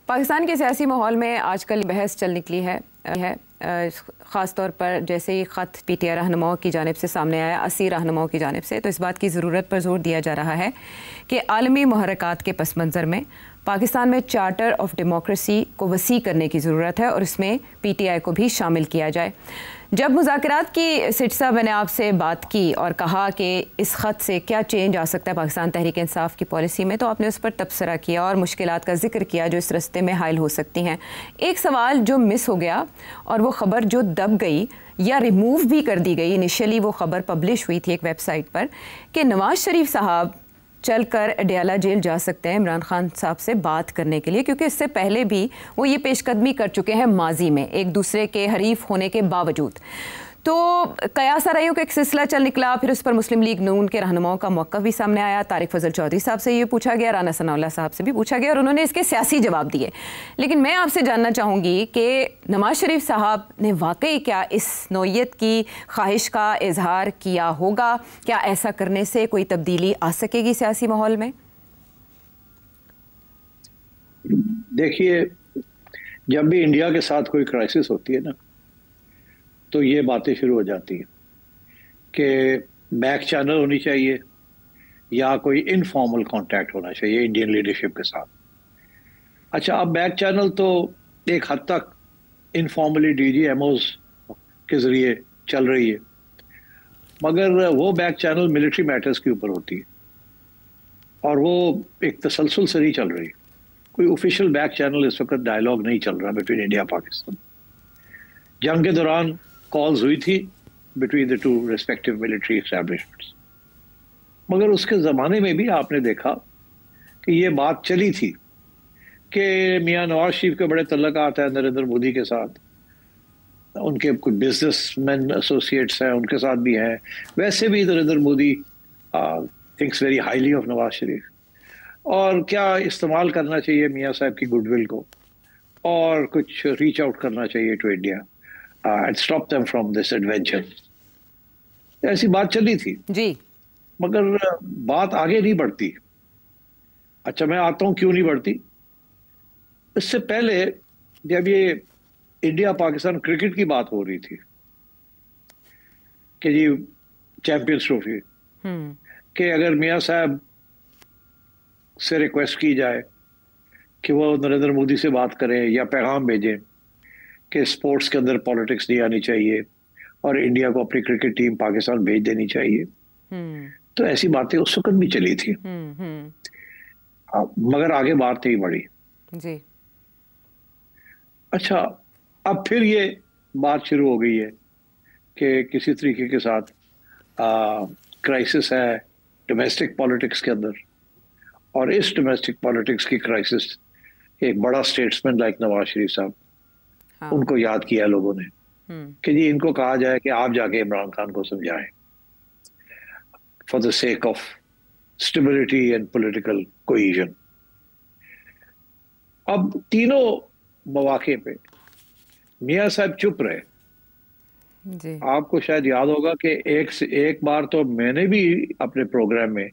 पाकिस्तान के सियासी माहौल में आजकल बहस चल निकली है ख़ास तौर पर जैसे ही ख़त पीटीआई रहनुमाओं की जानिब से सामने आया, 80 रहनुमाओं की जानिब से, तो इस बात की ज़रूरत पर जोर दिया जा रहा है कि आलमी मुहर्रकात के पस मंज़र में पाकिस्तान में चार्टर ऑफ डेमोक्रेसी को वसी करने की ज़रूरत है और इसमें पीटीआई को भी शामिल किया जाए। जब मुज़ाकरात की सिट साहब मैंने आपसे बात की और कहा कि इस ख़त से क्या चेंज आ सकता है पाकिस्तान तहरीक इंसाफ की पॉलिसी में, तो आपने उस पर तबसरा किया और मुश्किलात का जिक्र किया जो इस रस्ते में हायल हो सकती हैं। एक सवाल जो मिस हो गया और वो ख़बर जो दब गई या रिमूव भी कर दी गई, इनिशियली वो ख़बर पब्लिश हुई थी एक वेबसाइट पर कि नवाज़ शरीफ साहब चलकर अडयाला जेल जा सकते हैं इमरान खान साहब से बात करने के लिए, क्योंकि इससे पहले भी वो ये पेशकदमी कर चुके हैं माजी में एक दूसरे के हरीफ होने के बावजूद। तो कयास आराइयों का एक सिलसिला चल निकला, फिर उस पर मुस्लिम लीग नून के रहनुमाओं का मौक़िफ़ भी सामने आया। तारिक फजल चौधरी साहब से ये पूछा गया, राना सनाउल्लाह साहब से भी पूछा गया और उन्होंने इसके सियासी जवाब दिए। लेकिन मैं आपसे जानना चाहूँगी कि नवाज शरीफ साहब ने वाकई क्या इस नौयत की ख्वाहिश का इजहार किया होगा? क्या ऐसा करने से कोई तब्दीली आ सकेगी सियासी माहौल में? देखिए, जब भी इंडिया के साथ कोई क्राइसिस होती है ना, तो ये बातें शुरू हो जाती हैं कि बैक चैनल होनी चाहिए या कोई इनफॉर्मल कांटेक्ट होना चाहिए इंडियन लीडरशिप के साथ। अच्छा, अब बैक चैनल तो एक हद तक इनफॉर्मली डीजीएमओज के जरिए चल रही है, मगर वो बैक चैनल मिलिट्री मैटर्स के ऊपर होती है और वो एक तसलसल से नहीं चल रही। कोई ऑफिशियल बैक चैनल इस वक्त डायलॉग नहीं चल रहा बिटवीन इंडिया पाकिस्तान। जंग के दौरान कॉल्स हुई थी between the two respective military establishments, मगर उसके ज़माने में भी आपने देखा कि ये बात चली थी कि मियां नवाज शरीफ के बड़े तल्लुकात हैं नरेंद्र मोदी के साथ, उनके कुछ बिजनेसमैन एसोसिएट्स हैं उनके साथ भी हैं। वैसे भी Narendra Modi thinks very highly of Nawaz Sharif, और क्या इस्तेमाल करना चाहिए मियां साहब की गुडविल को और कुछ रीच आउट करना चाहिए to India and stop them from this adventure. ऐसी बात चली थी जी, मगर बात आगे नहीं बढ़ती। अच्छा, मैं आता हूं क्यों नहीं बढ़ती। इससे पहले जब ये इंडिया पाकिस्तान क्रिकेट की बात हो रही थी कि जी चैंपियंस ट्रॉफी, कि अगर मियां साहब से रिक्वेस्ट की जाए कि वो नरेंद्र मोदी से बात करें या पैगाम भेजें कि स्पोर्ट्स के अंदर पॉलिटिक्स नहीं आनी चाहिए और इंडिया को अपनी क्रिकेट टीम पाकिस्तान भेज देनी चाहिए, तो ऐसी बातें उस वक्त भी चली थी। मगर आगे बात नहीं बढ़ी जी। अच्छा, अब फिर ये बात शुरू हो गई है कि किसी तरीके के साथ क्राइसिस है डोमेस्टिक पॉलिटिक्स के अंदर, और इस डोमेस्टिक पॉलिटिक्स की क्राइसिस एक बड़ा स्टेट्समैन लाइक नवाज शरीफ साहब, उनको याद किया लोगों ने कि जी इनको कहा जाए कि आप जाके इमरान खान को समझाएं for the sake of stability and political cohesion. अब तीनों मौके पे मियां साहब चुप रहे जी। आपको शायद याद होगा कि एक बार तो मैंने भी अपने प्रोग्राम में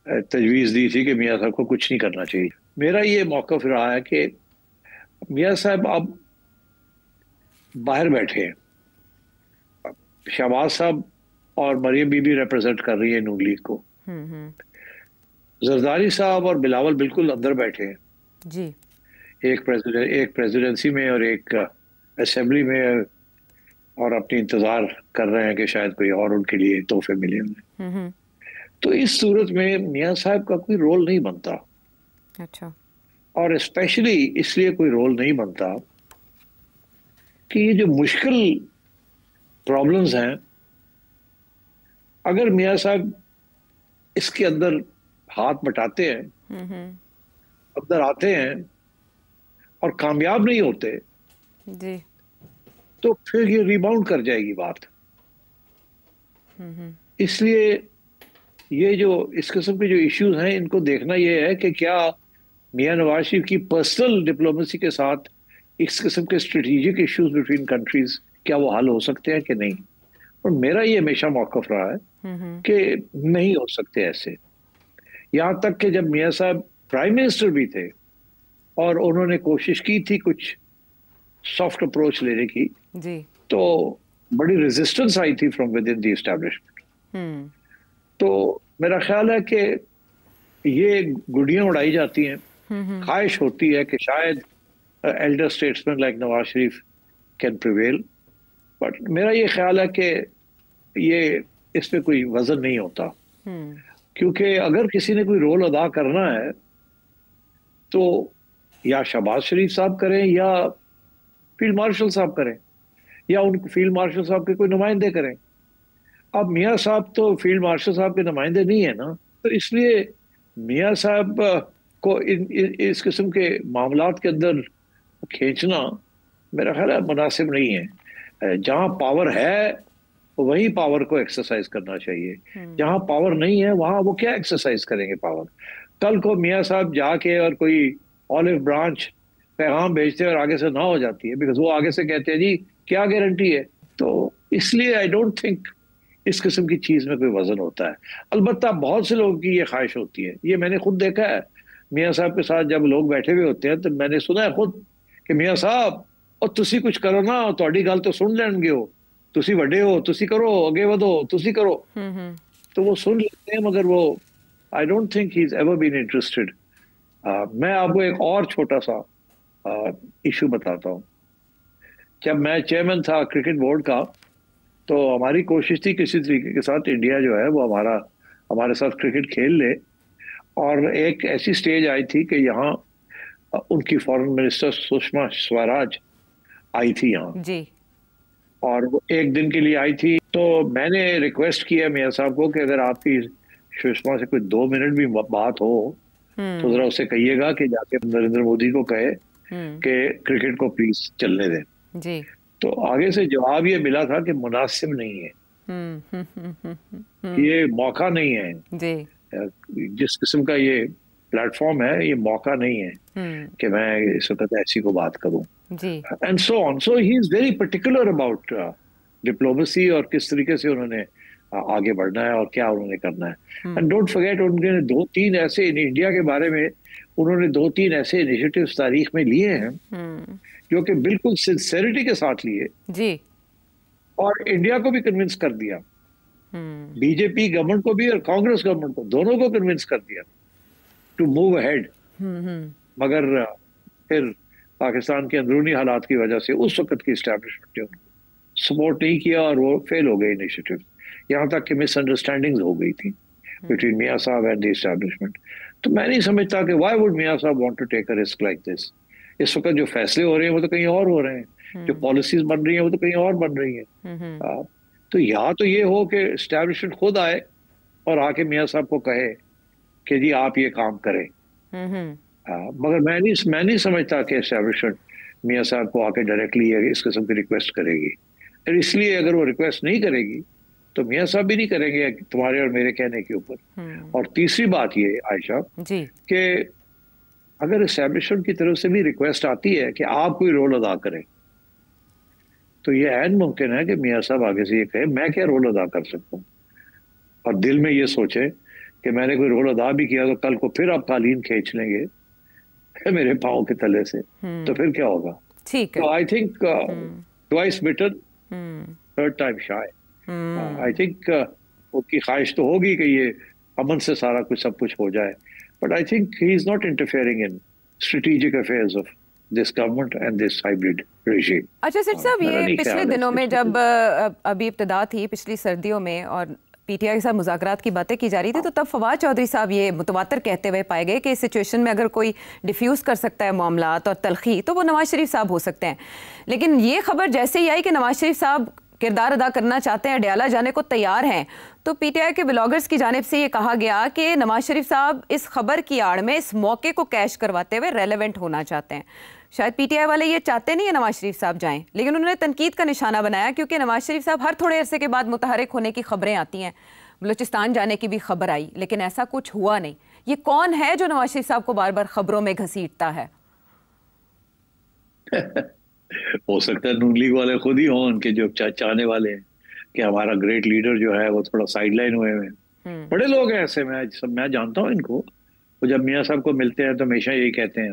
तजवीज़ दी थी कि मियां साहब को कुछ नहीं करना चाहिए। मेरा ये मौक़िफ़ रहा है कि मियां साहब अब बाहर बैठे हैं, शहबाज साहब और मरियम बीबी रिप्रेजेंट कर रही है नून लीग को, जरदारी साहब और बिलावल बिल्कुल अंदर बैठे हैं जी, एक प्रेसिडेंसी में और एक असेंबली में, और अपनी इंतजार कर रहे हैं कि शायद कोई और उनके लिए तोहफे मिले उन्हें। तो इस सूरत में मियां साहब का कोई रोल नहीं बनता। अच्छा, और स्पेशली इसलिए कोई रोल नहीं बनता कि ये जो मुश्किल प्रॉब्लम्स हैं, अगर मियां साहब इसके अंदर हाथ बटाते हैं, अंदर आते हैं और कामयाब नहीं होते जी, तो फिर ये रिबाउंड कर जाएगी बात। इसलिए ये जो इस किस्म के जो इश्यूज हैं, इनको देखना ये है कि क्या मियां नवाज शरीफ की पर्सनल डिप्लोमेसी के साथ इस किस्म के स्ट्रेटेजिक इश्यूज बिटवीन कंट्रीज क्या वो हल हो सकते हैं कि नहीं। और मेरा ये हमेशा मौक़िफ़ रहा है कि नहीं हो सकते ऐसे। यहाँ तक कि जब मियां साहब प्राइम मिनिस्टर भी थे और उन्होंने कोशिश की थी कुछ सॉफ्ट अप्रोच लेने की, जी। तो बड़ी रेजिस्टेंस आई थी from with in the establishment. तो मेरा ख्याल है कि ये गुड़ियां उड़ाई जाती हैं। ख्वाहिश होती है कि शायद Elder statesman like Nawaz Sharif can prevail, but मेरा ये ख्याल है कि ये इस पे कोई वजन नहीं होता, क्योंकि अगर किसी ने कोई रोल अदा करना है तो या शहबाज शरीफ साहब करें या फील्ड मार्शल साहब करें या उन फील्ड मार्शल साहब के कोई नुमाइंदे करें। अब मियाँ साहब तो फील्ड मार्शल साहब के नुमाइंदे नहीं है ना, तो इसलिए मियाँ साहब को इस किस्म के मामलात के अंदर खींचना मेरा ख्याल है मुनासिब नहीं है। जहां पावर है वही पावर को एक्सरसाइज करना चाहिए, जहां पावर नहीं है वहां वो क्या एक्सरसाइज करेंगे पावर। कल को मियाँ साहब जाके और कोई ऑलिव ब्रांच पैगाम भेजते हैं और आगे से ना हो जाती है, बिकॉज वो आगे से कहते हैं जी क्या गारंटी है। तो इसलिए आई डोंट थिंक इस किस्म की चीज में कोई वजन होता है। अलबत्ता बहुत से लोगों की ये ख्वाहिश होती है, ये मैंने खुद देखा है। मियाँ साहब के साथ जब लोग बैठे हुए होते हैं तो मैंने सुना है खुद कि मियाँ साहब और तुसी कुछ करो ना, ਤੁਹਾਡੀ ਗੱਲ तो सुन लेंगे हो, तुसी बड़े हो, तुसी करो, आगे बढ़ो, तुसी करो। तो वो सुन लेते हैं, मगर वो I don't think he is ever been interested. मैं आपको एक और छोटा सा इशू बताता हूँ। जब मैं चेयरमैन था क्रिकेट बोर्ड का, तो हमारी कोशिश थी किसी तरीके के साथ इंडिया जो है वो हमारे साथ क्रिकेट खेल ले। और एक ऐसी स्टेज आई थी कि यहाँ उनकी फॉरेन मिनिस्टर सुषमा स्वराज आई थी यहाँ जी, और वो एक दिन के लिए आई थी। तो मैंने रिक्वेस्ट किया मियाँ साहब को कि अगर आपकी सुषमा से कोई 2 मिनट भी बात हो तो जरा उसे कहिएगा कि जाके नरेंद्र मोदी को कहे कि क्रिकेट को प्लीज चलने दें जी। तो आगे से जवाब ये मिला था कि मुनासिब नहीं है, ये मौका नहीं है जी। जिस किस्म का ये प्लेटफॉर्म है, ये मौका नहीं है कि मैं इस वक्त ऐसी को बात करूं जी। And so on. So he is very particular about diplomacy और किस तरीके से उन्होंने आगे बढ़ना है और क्या उन्होंने करना है। एंड डोंट फॉरगेट उन्होंने 2-3 ऐसे इंडिया के बारे में उन्होंने 2-3 ऐसे इनिशिएटिव्स तारीख में लिए हैं जो कि बिल्कुल सिंसेरिटी के साथ लिए जी, और इंडिया को भी कन्विंस कर दिया, बीजेपी गवर्नमेंट को भी और कांग्रेस गवर्नमेंट को, दोनों को कन्विंस कर दिया टू मूव अहेड। मगर फिर पाकिस्तान के अंदरूनी हालात की वजह से उस वक्त की एस्टैब्लिशमेंट ने उनको सपोर्ट नहीं किया और वो फेल हो गए इनिशिएटिव। यहाँ तक कि मिसअंडरस्टैंडिंग्स हो गई थी बिटवीन मियाँ साहब एंड द एस्टैब्लिशमेंट। तो मैं नहीं समझता कि why would Mian Sahab want to take a risk like this. इस वक्त जो फैसले हो रहे हैं वो तो कहीं और हो रहे हैं, जो पॉलिसीज बन रही हैं वो तो कहीं और बन रही हैं। तो यहाँ तो ये हो कि एस्टैब्लिशमेंट खुद आए और आके मियाँ साहब को कहे कि जी आप ये काम करें। मगर मैं नहीं समझता कि एस्टैब्लिशमेंट मियाँ साहब को आके डायरेक्टली इस किस्म की रिक्वेस्ट करेगी। और इसलिए अगर वो रिक्वेस्ट नहीं करेगी तो मियाँ साहब भी नहीं करेंगे तुम्हारे और मेरे कहने के ऊपर। और तीसरी बात ये आयशा कि अगर एस्टैब्लिशमेंट की तरफ से भी रिक्वेस्ट आती है कि आप कोई रोल अदा करें, तो ये ऐन मुमकिन है कि मियाँ साहब आगे से ये कहे मैं क्या रोल अदा कर सकता हूँ, और दिल में ये सोचे कि मैंने कोई रोल अदा भी किया तो कल को फिर आप कालीन खींच लेंगे मेरे पाँव के तले से, तो फिर क्या होगा। ठीक है। तो I think twice bitten third time shy. I think उनकी ख्वाहिश तो होगी कि ये अमन से सारा कुछ सब कुछ हो जाए, but I think he is not interfering in strategic affairs of this government and this hybrid regime. अच्छा सेठ साहब, ये पिछले दिनों में जब अभी इब्तिदा थी पिछली सर्दियों में और पीटीआई के साथ मुज़ाकरात की बातें की जा रही थी, तो तब फवाद चौधरी साहब ये मुतवातर कहते हुए पाए गए कि इस सिचुएशन में अगर कोई डिफ्यूज़ कर सकता है मामलात और तलखी तो वो नवाज शरीफ साहब हो सकते हैं। लेकिन ये खबर जैसे ही आई कि नवाज शरीफ साहब किरदार अदा करना चाहते हैं, अडयाला जाने को तैयार हैं, तो पीटीआई के ब्लॉगर्स की जानिब से ये कहा गया कि नवाज शरीफ साहब इस खबर की आड़ में इस मौके को कैश करवाते हुए रेलेवेंट होना चाहते हैं। शायद पीटीआई वाले ये चाहते नहीं है नवाज शरीफ साहब जाएं, लेकिन उन्होंने तनकीद का निशाना बनाया क्योंकि नवाज शरीफ साहब हर थोड़े अरसे के बाद मुतहरिक होने की खबरें आती हैं। बलूचिस्तान जाने की भी खबर आई, लेकिन ऐसा कुछ हुआ नहीं। ये कौन है जो नवाज शरीफ साहब को बार बार खबरों में घसीटता है? हो सकता है नून लीग वाले खुद ही हों, उनके जो चाहने वाले हैं कि हमारा ग्रेट लीडर जो है वो थोड़ा साइडलाइन हुए हैं। बड़े लोग हैं ऐसे, मैं जानता हूँ इनको। वो जब मियाँ साहब को मिलते हैं तो हमेशा यही कहते हैं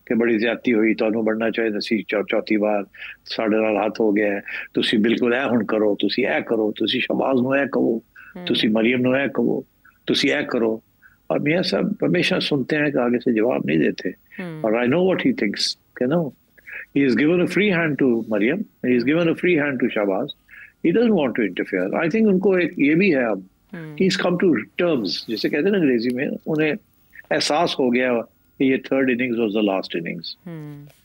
कि बड़ी ज्यादती हुई, ਤੁਹਾਨੂੰ बढ़ना चाहिए ਸੀ चौथी बार ਸਾਡੇ ਨਾਲ ਹੱਥ ਹੋ ਗਿਆ, ਤੁਸੀਂ ਬਿਲकुल ਇਹ ਹੁਣ ਕਰੋ, ਤੁਸੀਂ ਇਹ ਕਰੋ, ਤੁਸੀਂ शहबाज ਨੂੰ ਇਹ कहो, ਤੁਸੀਂ मरियम ਨੂੰ ਇਹ कहो, ਤੁਸੀਂ ਇਹ करो। और मियाँ साहब हमेशा सुनते हैं कि आगे से जवाब नहीं देते। और I know what he thinks, you know, he is given a free hand to Maryam, he is given a free hand to Shahbaz, he doesn't want to interfere। I think उनको एक ये भी है अब, he's come to terms, जिसे कहते हैं ना अंग्रेजी में, उन्हें एहसास हो गया कि ये third innings was the last innings,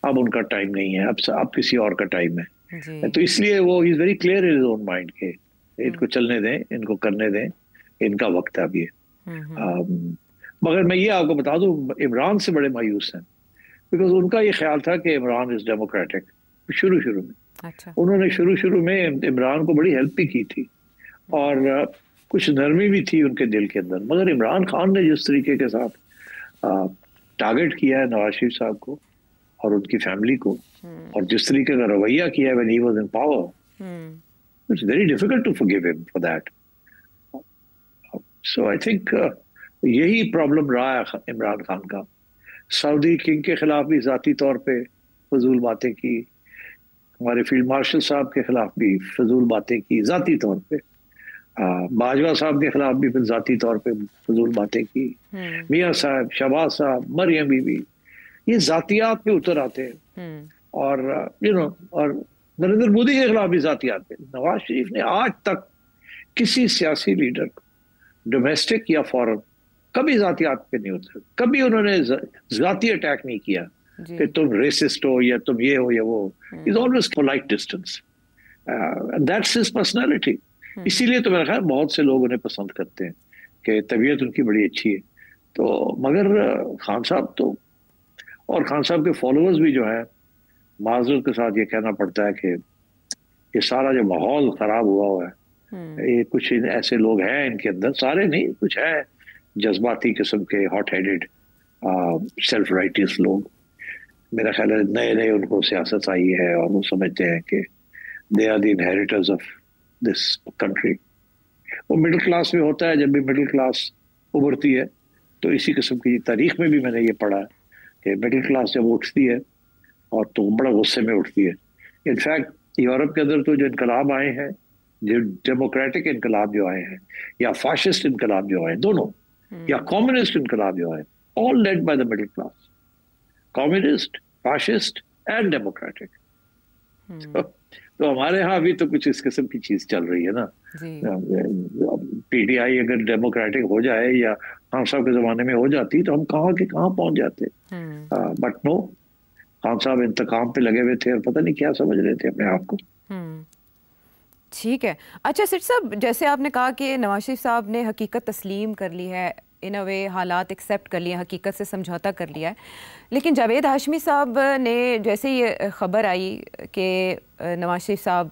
अब उनका टाइम नहीं है, अब किसी और का टाइम है। तो इसलिए वो ही is very clear in his own mind के इनको चलने दें, इनको करने दें, इनका वक्त है अब ये। मगर मैं ये आपको बता दूं, इमरान से बड़े मायूस हैं, बिकॉज उनका ये ख्याल था कि इमरान इज डेमोक्रेटिक शुरू में। अच्छा। उन्होंने शुरू में इमरान को बड़ी हेल्प भी की थी और कुछ नरमी भी थी उनके दिल के अंदर। मगर इमरान खान ने जिस तरीके के साथ टारगेट किया है नवाज शरीफ साहब को और उनकी फैमिली को, और जिस तरीके का रवैया किया है when he was in power, it's very difficult to forgive him for that. So I think यही प्रॉब्लम रहा है इमरान खान का। सऊदी किंग के खिलाफ भी जाती तौर पे फजूल बातें की, हमारे फील्ड मार्शल साहब के खिलाफ भी फजूल बातें की जाती तौर पे, बाजवा साहब के खिलाफ भी फिर जाती तौर पे फजूल बातें की, मियाँ साहब, शहबाज साहब, मरियम बीबी, ये जातियात पे उतर आते हैं। और यू नो, और नरेंद्र मोदी के खिलाफ भी जातियात पे। नवाज शरीफ ने आज तक किसी सियासी लीडर को, डोमेस्टिक या फॉरेन, कभी जातियात पे नहीं उतरे, कभी उन्होंने जाती अटैक नहीं किया कि तुम रेसिस्ट हो या तुम ये हो या वो। Is always polite distance, that's his personality. इसीलिए तो मेरा ख्याल बहुत से लोग उन्हें पसंद करते हैं कि तबीयत उनकी बड़ी अच्छी है। तो मगर खान साहब तो, और खान साहब के फॉलोअर्स भी जो है, माजूर के साथ ये कहना पड़ता है कि ये सारा जो माहौल खराब हुआ है, ये कुछ ऐसे लोग हैं इनके अंदर, सारे नहीं, कुछ है जज्बाती किस्म के, हॉट हेडेड, सेल्फ राइटियस लोग। मेरा ख्याल है नए उनको सियासत आई है और वो समझते हैं कि they are the inheritors of this country. वो मिडिल क्लास में होता है, जब भी मिडिल क्लास उभरती है तो इसी किस्म की तारीख में भी मैंने ये पढ़ा है कि मिडिल क्लास जब उठती है और तो बड़ा गुस्से में उठती है। इनफैक्ट यूरोप के अंदर तो जो इनकलाब आए हैं, जो डेमोक्रेटिक इनकलाब जो आए हैं या फाशिस्ट इनकलाब जो आए, दोनों, या कम्युनिस्ट इनकलाब जो आए, all led by the middle class, communist, fascist and democratic. तो हमारे यहाँ अभी तो कुछ इस किस्म की चीज चल रही है ना। पीटीआई अगर डेमोक्रेटिक हो जाए या खान साहब के जमाने में हो जाती तो हम कहाँ के कहाँ पहुंच जाते। बट नो, खान साहब इंतकाम पे लगे हुए थे और पता नहीं क्या समझ रहे थे अपने आप को। ठीक है। अच्छा सिर साहब, जैसे आपने कहा कि नवाज शरीफ साहब ने हकीकत तस्लीम कर ली है, इन अ वे हालात एक्सेप्ट कर लिए, हकीकत से समझौता कर लिया है, लेकिन जावेद हाशमी साहब ने जैसे ये ख़बर आई कि नवाज शरीफ साहब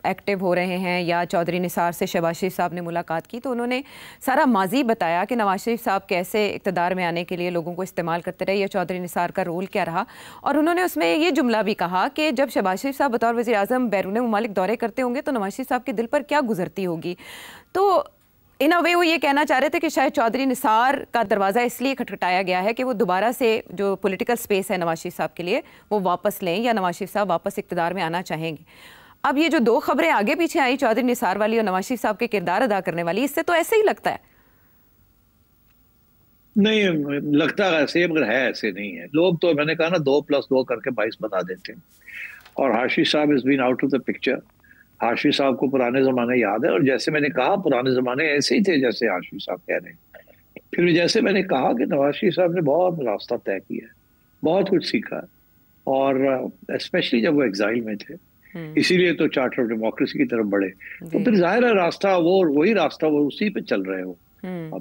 एक्टिव हो रहे हैं या चौधरी निसार से शहबाज शरीफ साहब ने मुलाकात की, तो उन्होंने सारा माजी बताया कि नवाज शरीफ साहब कैसे इक़्तिदार में आने के लिए लोगों को इस्तेमाल करते रहे या चौधरी निसार का रोल क्या रहा। और उन्होंने उसमें ये जुमला भी कहा कि जब शहबाज शरीफ साहब बतौर वज़ीर आज़म बैरून मुमालिक दौरे करते होंगे तो नवाज शरीफ साहब के दिल पर क्या गुजरती होगी। तो इन अ वे वो ये कहना चाह रहे थे कि शायद चौधरी निसार का दरवाज़ा इसलिए खटखटाया गया है कि वो दोबारा से जो पॉलिटिकल स्पेस है नवाज शरीफ साहब के लिए वो वापस लें या नवाज शरीफ साहब वापस इक़्तिदार में आना चाहेंगे। अब ये जो दो खबरें आगे पीछे आई, चौधरी निसार वाली और नवाज शरीफ साहब के किरदार अदा करने वाली, इससे तो ऐसे ही लगता है। नहीं लगता ऐसे, मगर है ऐसे नहीं है। लोग तो मैंने कहा ना 2+2 करके 22 बना देते हैं। और हाशी साहब is been out of the picture. Hashi साहब को पुराने ज़माने याद है, और जैसे मैंने कहा पुराने ज़माने ऐसे ही थे जैसे हाशी साहब कह रहे हैं। फिर जैसे मैंने कहा कि नवाज शरीफ साहब ने बहुत रास्ता तय किया है, बहुत कुछ सीखा है, और स्पेशली जब वो एग्जाइल में थे, इसीलिए तो चार्टर ऑफ डेमोक्रेसी की तरफ बढ़े। तो फिर जाहिर है रास्ता वो वही रास्ता, वो उसी पे चल रहे हो।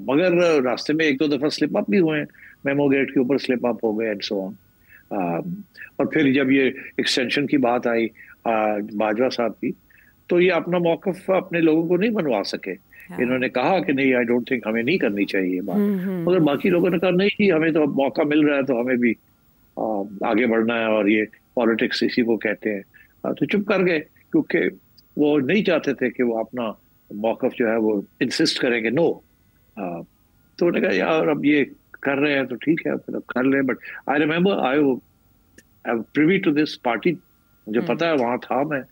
मगर रास्ते में 1-2 दफा स्लिप अप भी हुए हैं, मेमो गेट के ऊपर स्लिप अप हो गए एंड सो ऑन। और फिर जब ये एक्सटेंशन की बात आई बाजवा साहब की, तो ये अपना मौकफ अपने लोगों को नहीं बनवा सके। इन्होंने कहा कि नहीं, आई डोंट थिंक, हमें नहीं करनी चाहिए ये बात। मगर बाकी लोगों ने कहा नहीं, हमें तो मौका मिल रहा है तो हमें भी आगे बढ़ना है, और ये पॉलिटिक्स इसी को कहते हैं। तो चुप कर गए, क्योंकि वो नहीं चाहते थे कि वो अपना मौकफ जो है वो इंसिस्ट करेंगे नो। तो उन्होंने कहा यार अब ये कर रहे हैं तो ठीक है, फिर अब कर ले। But I remember privy to this party, मुझे पता है, वहां था मैं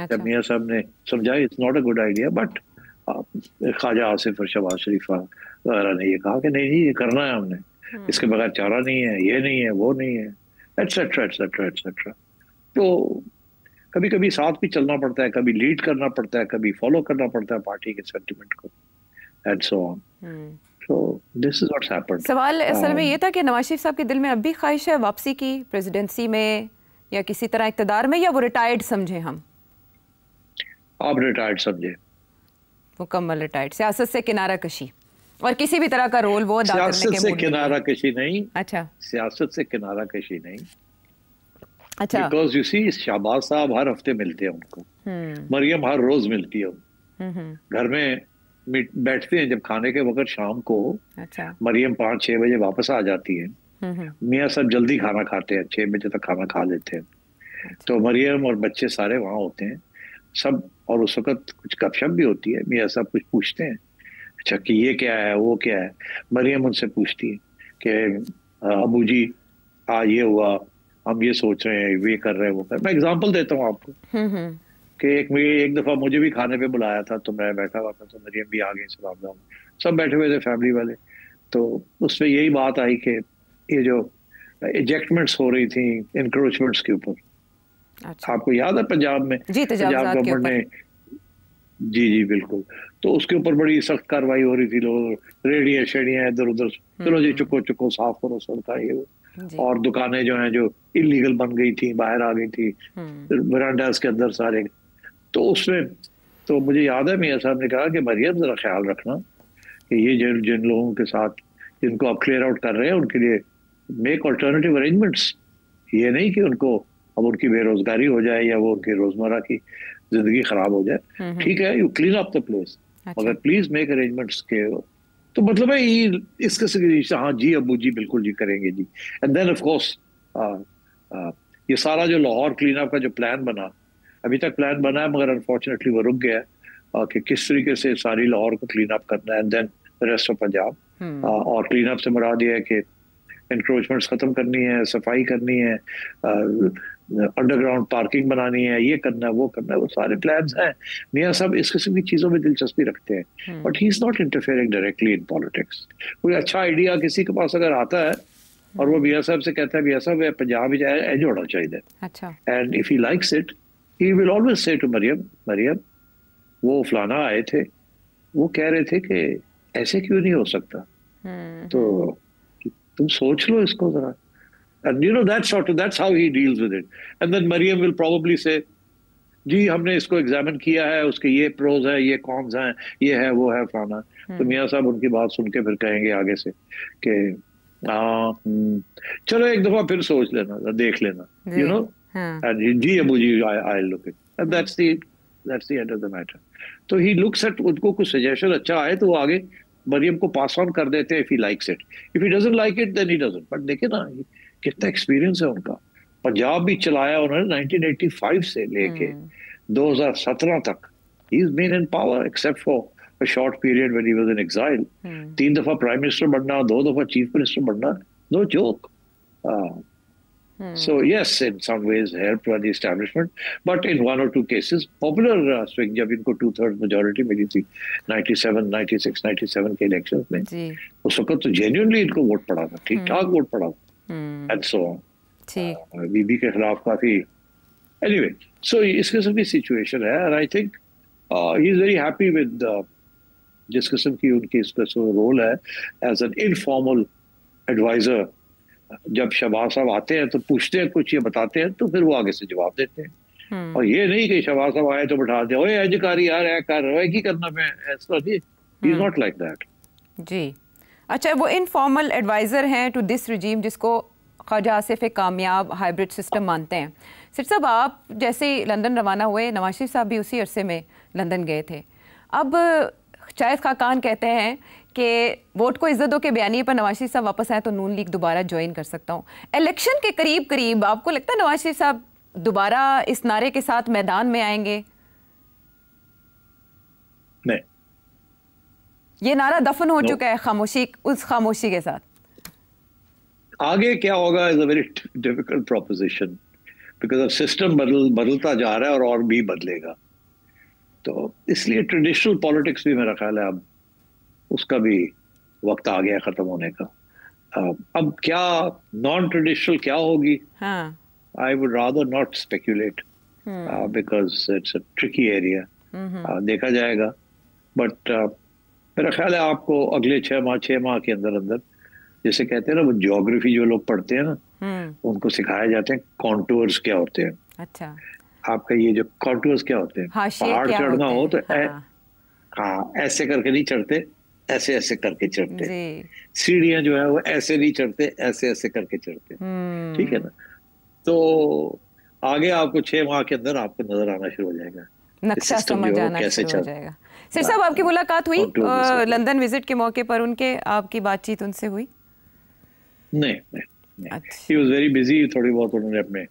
जब मियां साहब ने समझा it's not a good idea, but Khawaja Asif और शहबाज शरीफ वगैरह ने ये कहा कि नहीं ये करना है हमने, इसके बगैर चारा नहीं है, ये नहीं है, वो नहीं है, एटसेट्रा एटसेट्रा एटसेट्रा। तो कभी कभी साथ भी चलना पड़ता है, कभी लीड करना पड़ता है, कभी फॉलो करना पड़ता है पार्टी के सेंटिमेंट को, and so on. So this is what's happened. सवाल असल में ये था कि नवाज शरीफ साहब के दिल में अब भी ख्वाहिश है वापसी की प्रेसिडेंसी में या किसी तरह इक़्तिदार में, या वो रिटायर्ड समझे हम? आप रिटायर्ड समझे, मुकम्मल रिटायर्ड, सियासत से किनारा कशी और किसी भी तरह का रोल वो अदा करने के सियासत से किनारा कशी नहीं। अच्छा, सियासत से किनारा कशी नहीं। अच्छा, बिकॉज यू सी शहबाज साहब हर हफ्ते मिलते हैं उनको, मरियम हर रोज मिलती है, घर में बैठते हैं जब खाने के वक्त शाम को। अच्छा, मरियम 5-6 बजे वापस आ जाती है, मियाँ सब जल्दी खाना खाते हैं, 6 बजे तक खाना खा लेते हैं। अच्छा। तो मरियम और बच्चे सारे वहाँ होते हैं सब, और उस वक्त कुछ गपशप भी होती है, मियाँ सब कुछ पूछते हैं, अच्छा कि ये क्या है, वो क्या है। मरियम उनसे पूछती है कि अबू जी आज ये हुआ, हम ये सोच रहे हैं, ये कर रहे हैं, वो कर। मैं एग्जांपल देता हूँ आपको कि एक दफा मुझे भी खाने पे बुलाया था, तो मैं बैठा हुआ था, तो मरियम भी आ गई, सब बैठे हुए थे फैमिली वाले। तो उसमें यही बात आई कि ये जो इजेक्टमेंट्स हो रही थी इंक्रोचमेंट्स के ऊपर, अच्छा। आपको याद है पंजाब में पंजाब गवर्नमेंट ने, जी जी बिल्कुल, तो उसके ऊपर बड़ी सख्त कार्रवाई हो रही थी, लोग रेडियां शेडियां इधर उधर, चलो जी चुको चुको साफ करो सड़का ये वो, और दुकानें जो हैं जो इलीगल बन गई थी, बाहर आ गई थी वरांडास के अंदर सारे। तो उसमें तो मुझे याद है मियां साहब ने कहा कि मरियम जरा ख्याल रखना कि ये जिन लोगों के साथ जिनको आप क्लियर आउट कर रहे हैं उनके लिए मेक ऑल्टरनेटिव अरेंजमेंट्स, ये नहीं कि उनको अब उनकी बेरोजगारी हो जाए या वो उनकी रोजमर्रा की जिंदगी खराब हो जाए। ठीक है, you clean up the place, मगर प्लीज मेक अरेंजमेंट्स के। तो मतलब है इस किस्म की, हाँ जी अबू जी बिल्कुल जी करेंगे जी। एंड देन ऑफ कोर्स ये सारा जो लाहौर क्लीन अप का जो प्लान बना, अभी तक प्लान बना है मगर अनफॉर्चुनेटली वो रुक गया है कि किस तरीके से सारी लाहौर को क्लीन अप करना है, and then rest of Punjab. और क्लीन अप से मुराद ये है कि इंक्रोचमेंट्स खत्म करनी है, सफाई करनी है, अंडरग्राउंड पार्किंग बनानी है, ये करना है, वो करना है, वो सारे प्लान्स हैं। मियां साहब इस किस्म की चीजों में दिलचस्पी रखते हैं, but he is not interfering directly in politics. कोई अच्छा आइडिया किसी के पास अगर आता है और वो मियां साहब से कहता है मियां साहब पंजाब इंज होना चाहिए, अच्छा, and if he likes it he will always say to Maryam वो फलाना आए थे, वो कह रहे थे कि ऐसे क्यों नहीं हो सकता, तो तुम सोच लो इसको जरा। And you know that's how he deals with it. And then Mariam will probably say, जी हमने इसको एग्जामिन किया है, उसके ये प्रोज है, ये कॉन्स हैं, ये है, वो है, फलाना। तो मियां साहब उनकी बात सुन के फिर कहेंगे आगे से कि चलो एक दफा फिर सोच लेना, देख लेना, यू नो, जी अबू जी I look it, and that's the end of the matter. तो ही लुक्स एट, उनको कुछ सजेशन अच्छा आए तो वो आगे मरियम को पास ऑन कर देते हैं if he likes it, if he doesn't like it then he doesn't. But देखिए ना कितना एक्सपीरियंस है उनका, पंजाब भी चलाया उन्होंने 1985 से लेके 2017 तक। He is been in power except for a short period when he was in exile. 3 दफा प्राइम मिनिस्टर बनना, 2 दफा चीफ मिनिस्टर बनना, no joke. So yes, in some ways helped by the establishment, but in 1 or 2 cases popular swing, जब इनको 2/3 majority मिली थी 97, 96, 97 के elections में, उस वक्त तो जेन्युइनली इनको वोट पड़ा था, ठीक ठाक वोट पड़ा था, एंड सो ऑन। बीबी के खिलाफ काफी, एनीवे, सो इस किस्म की सिचुएशन है, and I think he is very happy with जिस किस्म की उनकी इसका रोल है एज एन इनफॉर्मल एडवाइजर। जब शहबाज साहब आते हैं तो पूछते हैं कुछ, ये बताते हैं, तो फिर वो आगे से जवाब देते हैं। और ये नहीं कि शहबाज साहब आए तो बैठा दे, ओए अधिकारी यार है कर रहे की करना, मैं ऐसा नहीं, he is not like that जी। अच्छा, वो इनफॉर्मल एडवाइजर हैं टू दिस रिजीम जिसको ख्वाजा आसिफ एक कामयाब हाइब्रिड सिस्टम मानते हैं। सिर साहब, आप जैसे लंदन रवाना हुए, नवाज शरीफ साहब भी उसी अरसे में लंदन गए थे। अब शायद खाकान कहते हैं कि वोट को इज्जत दो के बयानी पर नवाज शरीफ साहब वापस आए तो नून लीग दोबारा ज्वाइन कर सकता हूँ। इलेक्शन के करीब करीब आपको लगता है नवाज शरीफ साहब दोबारा इस नारे के साथ मैदान में आएंगे? नहीं, ये नारा दफन हो चुका है खामोशी, उस खामोशी के साथ। आगे क्या होगा is a very difficult proposition. Because अब सिस्टम बदलता जा रहा है और भी बदलेगा। तो इसलिए ट्रेडिशनल पॉलिटिक्स भी मेरा ख्याल है अब उसका भी वक्त आ गया खत्म होने का। अब क्या नॉन ट्रेडिशनल क्या होगी, I would rather not speculate because it's a tricky area. देखा जाएगा, बट मेरा ख्याल है आपको अगले 6 माह के अंदर अंदर, जैसे कहते हैं ना, वो ज्योग्राफी जो लोग पढ़ते हैं ना, उनको सिखाए जाते हैं कॉन्टूर्स क्या होते हैं। अच्छा, आपका ये जो कॉन्टूर्स क्या होते हैं, पहाड़ चढ़ना हो तो हाँ ऐसे करके नहीं चढ़ते, ऐसे ऐसे करके चढ़ते। सीढ़ियां जो है वो ऐसे नहीं चढ़ते, ऐसे ऐसे करके चढ़ते। ठीक है ना? तो आगे आपको 6 माह के अंदर आपको नजर आना शुरू हो जाएगा, नक्शा समझ आना शुरू हो जाएगा। सिर साहब, आपकी मुलाकात हुई लंदन विजिट के मौके पर, उनके आपकी बातचीत उनसे हुई? नहीं। He was very busy. थोड़ी बहुत उन्होंने अपने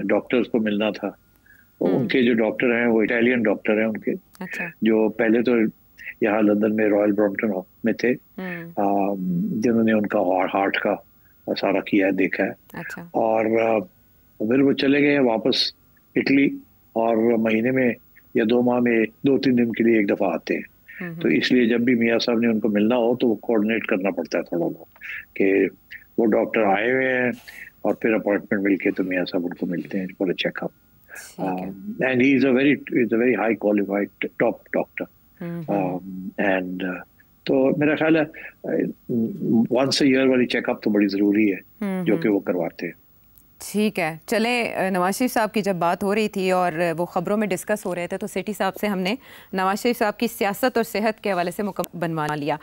डॉक्टर्स को मिलना था। उनके जो डॉक्टर हैं वो इटालियन डॉक्टर हैं उनके। अच्छा। जो पहले तो यहाँ लंदन में रॉयल ब्रॉम्पटन में थे, जिन्होंने उनका हार्ट का सारा किया है, देखा है। अच्छा। और फिर वो चले गए वापस इटली, और महीने में या 2 माह में 2-3 दिन के लिए एक दफा आते हैं। तो इसलिए जब भी मियाँ साहब ने उनको मिलना हो तो वो कोऑर्डिनेट करना पड़ता है थोड़ा बहुत कि वो डॉक्टर आए हुए हैं, और फिर अपॉइंटमेंट मिलके तो मियाँ साहब उनको मिलते हैं for a checkup. And he is a very high qualified top doctor. And तो मेरा ख्याल है वंस अ ईयर वाली चेकअप तो बड़ी जरूरी है जो कि वो करवाते हैं। ठीक है, चले नवाज शरीफ साहब की जब बात हो रही थी और वो ख़बरों में डिस्कस हो रहे थे, तो सेठी साहब से हमने नवाज शरीफ साहब की सियासत और सेहत के हवाले से बनवा लिया।